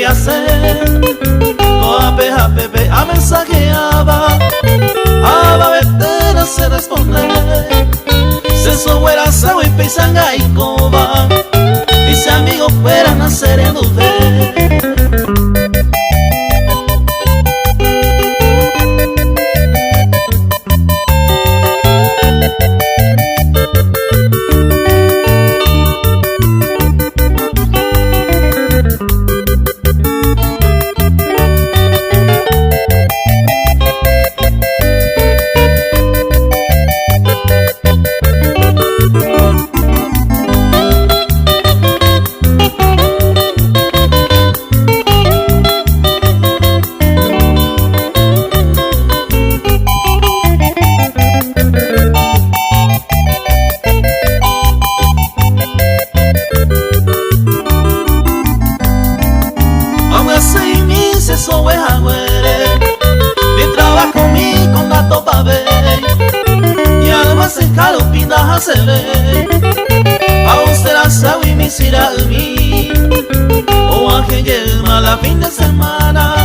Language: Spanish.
voy a hacer? Toa peja pepe a mensajeaba, aba vetera se responde. Se sobera sabe peisanga y coba, mis amigos fueran a ser en dulce. Austera sawi misira umi o aje yelma la fin de semana